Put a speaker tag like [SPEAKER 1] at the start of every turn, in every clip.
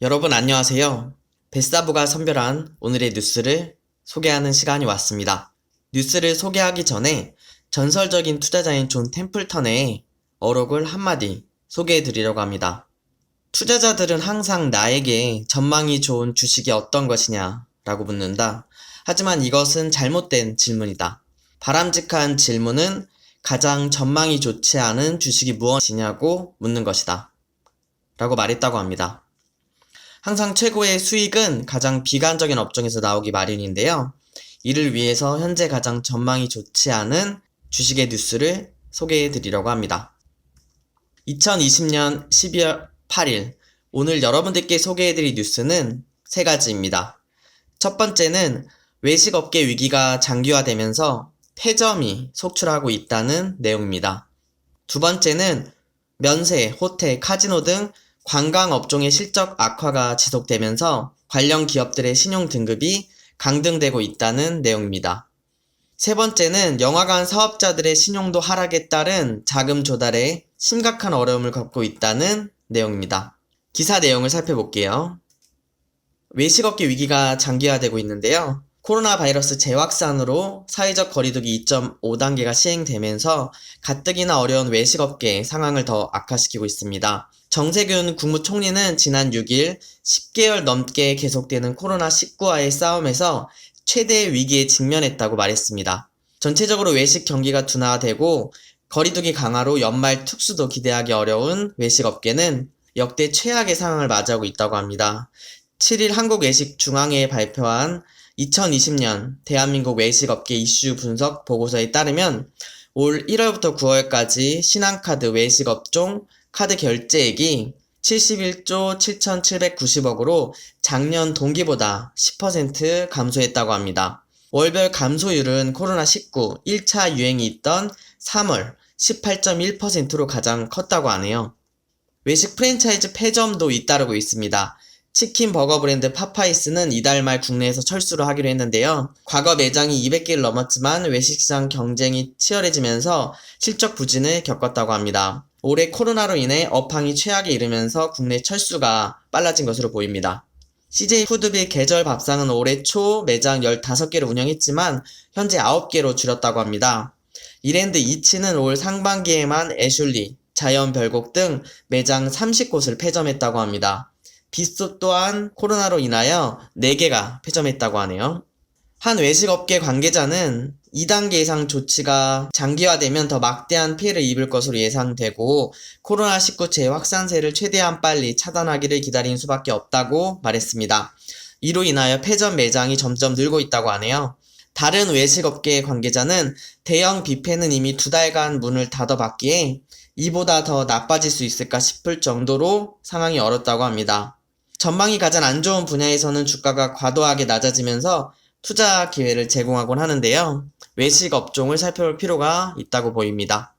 [SPEAKER 1] 여러분 안녕하세요. 뱃사부가 선별한 오늘의 뉴스를 소개하는 시간이 왔습니다. 뉴스를 소개하기 전에 전설적인 투자자인 존 템플턴의 어록을 한마디 소개해 드리려고 합니다. 투자자들은 항상 나에게 전망이 좋은 주식이 어떤 것이냐 라고 묻는다. 하지만 이것은 잘못된 질문이다. 바람직한 질문은 가장 전망이 좋지 않은 주식이 무엇이냐고 묻는 것이다. 라고 말했다고 합니다. 항상 최고의 수익은 가장 비관적인 업종에서 나오기 마련인데요. 이를 위해서 현재 가장 전망이 좋지 않은 주식의 뉴스를 소개해 드리려고 합니다. 2020년 12월 8일 오늘 여러분들께 소개해 드릴 뉴스는 세 가지입니다. 첫 번째는 외식업계 위기가 장기화되면서 폐점이 속출하고 있다는 내용입니다. 두 번째는 면세, 호텔, 카지노 등 관광업종의 실적 악화가 지속되면서 관련 기업들의 신용 등급이 강등되고 있다는 내용입니다. 세 번째는 영화관 사업자들의 신용도 하락에 따른 자금 조달에 심각한 어려움을 겪고 있다는 내용입니다. 기사 내용을 살펴볼게요. 외식업계 위기가 장기화되고 있는데요. 코로나 바이러스 재확산으로 사회적 거리두기 2.5단계가 시행되면서 가뜩이나 어려운 외식업계의 상황을 더 악화시키고 있습니다. 정세균 국무총리는 지난 6일 10개월 넘게 계속되는 코로나19와의 싸움에서 최대의 위기에 직면했다고 말했습니다. 전체적으로 외식 경기가 둔화되고 거리두기 강화로 연말 특수도 기대하기 어려운 외식업계는 역대 최악의 상황을 맞이하고 있다고 합니다. 7일 한국외식중앙회에 발표한 2020년 대한민국 외식업계 이슈 분석 보고서에 따르면 올 1월부터 9월까지 신한카드 외식업종 카드 결제액이 71조 7,790억으로 작년 동기보다 10% 감소했다고 합니다. 월별 감소율은 코로나19 1차 유행이 있던 3월 18.1%로 가장 컸다고 하네요. 외식 프랜차이즈 폐점도 잇따르고 있습니다. 치킨 버거 브랜드 파파이스는 이달 말 국내에서 철수를 하기로 했는데요. 과거 매장이 200개를 넘었지만 외식시장 경쟁이 치열해지면서 실적 부진을 겪었다고 합니다. 올해 코로나로 인해 업황이 최악에 이르면서 국내 철수가 빨라진 것으로 보입니다. CJ 푸드빌 계절 밥상은 올해 초 매장 15개를 운영했지만 현재 9개로 줄였다고 합니다. 이랜드 이치는 올 상반기에만 애슐리, 자연별곡 등 매장 30곳을 폐점했다고 합니다. 비스톱 또한 코로나로 인하여 4개가 폐점했다고 하네요. 한 외식업계 관계자는 2단계 이상 조치가 장기화되면 더 막대한 피해를 입을 것으로 예상되고 코로나19 재확산세를 최대한 빨리 차단하기를 기다린 수밖에 없다고 말했습니다. 이로 인하여 폐점 매장이 점점 늘고 있다고 하네요. 다른 외식업계 관계자는 대형 뷔페는 이미 2달간 문을 닫아봤기에 이보다 더 나빠질 수 있을까 싶을 정도로 상황이 어렵다고 합니다. 전망이 가장 안 좋은 분야에서는 주가가 과도하게 낮아지면서 투자 기회를 제공하곤 하는데요. 외식 업종을 살펴볼 필요가 있다고 보입니다.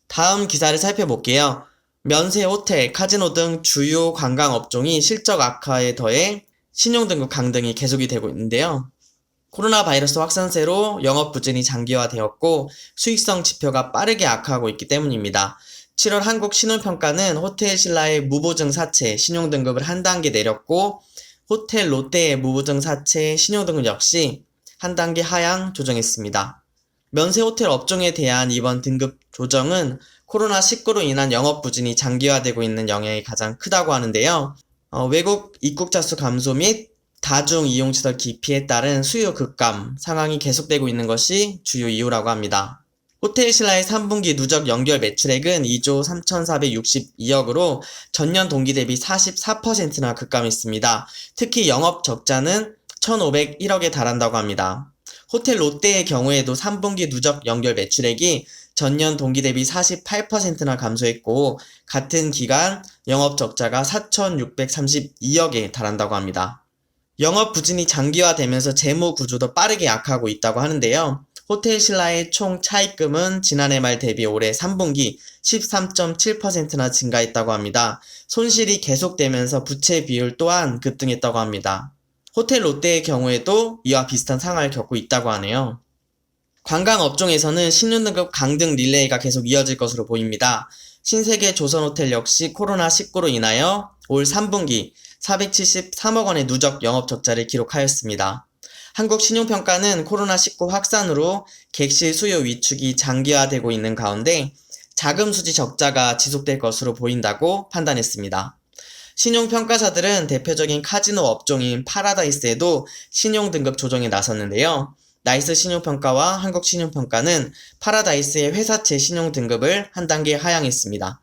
[SPEAKER 1] 다음 기사를 살펴볼게요. 면세, 호텔, 카지노 등 주요 관광 업종이 실적 악화에 더해 신용등급 강등이 계속이 되고 있는데요. 코로나 바이러스 확산세로 영업 부진이 장기화되었고 수익성 지표가 빠르게 악화하고 있기 때문입니다. 7월 한국 신용평가는 호텔 신라의 무보증 사채 신용등급을 한 단계 내렸고 호텔 롯데의 무보증 사채 신용등급 역시 한 단계 하향 조정했습니다. 면세 호텔 업종에 대한 이번 등급 조정은 코로나19로 인한 영업 부진이 장기화되고 있는 영향이 가장 크다고 하는데요. 외국 입국자 수 감소 및 다중 이용시설 기피에 따른 수요 급감 상황이 계속되고 있는 것이 주요 이유라고 합니다. 호텔 신라의 3분기 누적 연결 매출액은 2조 3,462억으로 전년 동기 대비 44%나 급감했습니다. 특히 영업 적자는 1,501억에 달한다고 합니다. 호텔 롯데의 경우에도 3분기 누적 연결 매출액이 전년 동기 대비 48%나 감소했고 같은 기간 영업 적자가 4,632억에 달한다고 합니다. 영업 부진이 장기화되면서 재무 구조도 빠르게 약화하고 있다고 하는데요. 호텔 신라의 총 차입금은 지난해 말 대비 올해 3분기 13.7%나 증가했다고 합니다. 손실이 계속되면서 부채 비율 또한 급등했다고 합니다. 호텔 롯데의 경우에도 이와 비슷한 상황을 겪고 있다고 하네요. 관광 업종에서는 신용등급 강등 릴레이가 계속 이어질 것으로 보입니다. 신세계 조선호텔 역시 코로나19로 인하여 올 3분기 473억 원의 누적 영업 적자를 기록하였습니다. 한국신용평가는 코로나19 확산으로 객실 수요 위축이 장기화되고 있는 가운데 자금 수지 적자가 지속될 것으로 보인다고 판단했습니다. 신용평가사들은 대표적인 카지노 업종인 파라다이스에도 신용등급 조정에 나섰는데요. 나이스 신용평가와 한국신용평가는 파라다이스의 회사채 신용등급을 한 단계 하향했습니다.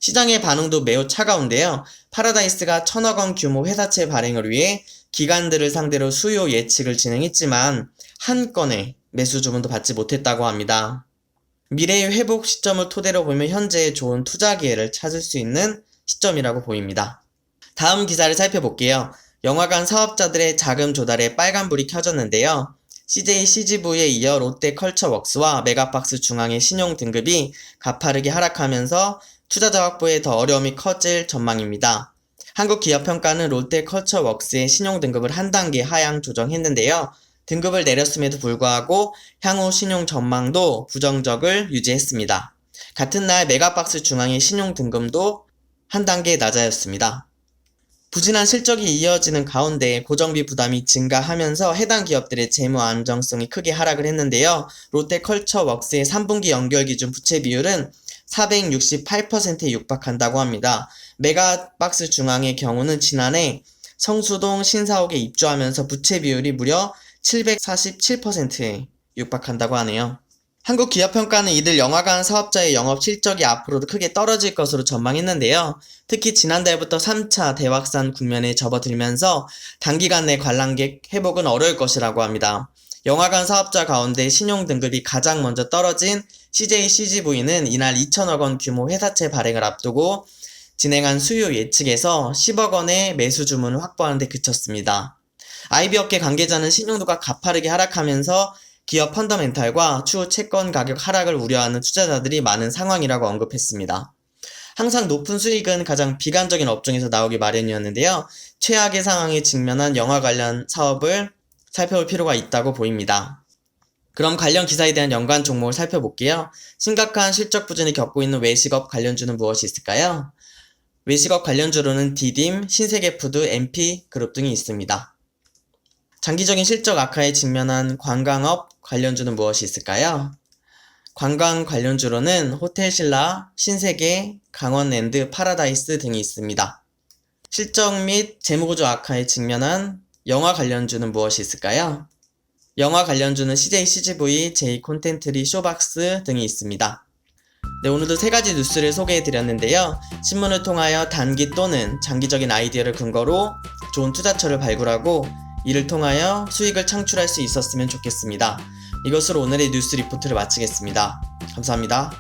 [SPEAKER 1] 시장의 반응도 매우 차가운데요. 파라다이스가 1,000억 원 규모 회사채 발행을 위해 기관들을 상대로 수요 예측을 진행했지만 한 건의 매수 주문도 받지 못했다고 합니다. 미래의 회복 시점을 토대로 보면 현재의 좋은 투자 기회를 찾을 수 있는 시점이라고 보입니다. 다음 기사를 살펴볼게요. 영화관 사업자들의 자금 조달에 빨간불이 켜졌는데요. CJ CGV에 이어 롯데컬처웍스와 메가박스 중앙의 신용등급이 가파르게 하락하면서 투자자 확보에 더 어려움이 커질 전망입니다. 한국기업평가는 롯데컬처웍스의 신용등급을 한 단계 하향 조정했는데요. 등급을 내렸음에도 불구하고 향후 신용 전망도 부정적을 유지했습니다. 같은 날 메가박스 중앙의 신용등급도 한 단계 낮아졌습니다. 부진한 실적이 이어지는 가운데 고정비 부담이 증가하면서 해당 기업들의 재무 안정성이 크게 하락을 했는데요. 롯데컬처웍스의 3분기 연결기준 부채 비율은 468%에 육박한다고 합니다. 메가박스 중앙의 경우는 지난해 성수동 신사옥에 입주하면서 부채 비율이 무려 747%에 육박한다고 하네요. 한국기업평가는 이들 영화관 사업자의 영업 실적이 앞으로도 크게 떨어질 것으로 전망했는데요. 특히 지난달부터 3차 대확산 국면에 접어들면서 단기간 내 관람객 회복은 어려울 것이라고 합니다. 영화관 사업자 가운데 신용등급이 가장 먼저 떨어진 CJ CGV는 이날 2천억 원 규모 회사채 발행을 앞두고 진행한 수요 예측에서 10억 원의 매수 주문을 확보하는 데 그쳤습니다. IB업계 관계자는 신용도가 가파르게 하락하면서 기업 펀더멘탈과 추후 채권 가격 하락을 우려하는 투자자들이 많은 상황이라고 언급했습니다. 항상 높은 수익은 가장 비관적인 업종에서 나오기 마련이었는데요. 최악의 상황에 직면한 영화 관련 사업을 살펴볼 필요가 있다고 보입니다. 그럼 관련 기사에 대한 연관 종목을 살펴볼게요. 심각한 실적 부진을 겪고 있는 외식업 관련주는 무엇이 있을까요? 외식업 관련주로는 디딤, 신세계푸드, MP그룹 등이 있습니다. 장기적인 실적 악화에 직면한 관광업 관련주는 무엇이 있을까요? 관광 관련주로는 호텔신라, 신세계, 강원랜드, 파라다이스 등이 있습니다. 실적 및 재무구조 악화에 직면한 영화 관련주는 무엇이 있을까요? 영화 관련주는 CJ CGV, J콘텐트리, 쇼박스 등이 있습니다. 네, 오늘도 3가지 뉴스를 소개해드렸는데요. 신문을 통하여 단기 또는 장기적인 아이디어를 근거로 좋은 투자처를 발굴하고 이를 통하여 수익을 창출할 수 있었으면 좋겠습니다. 이것으로 오늘의 뉴스 리포트를 마치겠습니다. 감사합니다.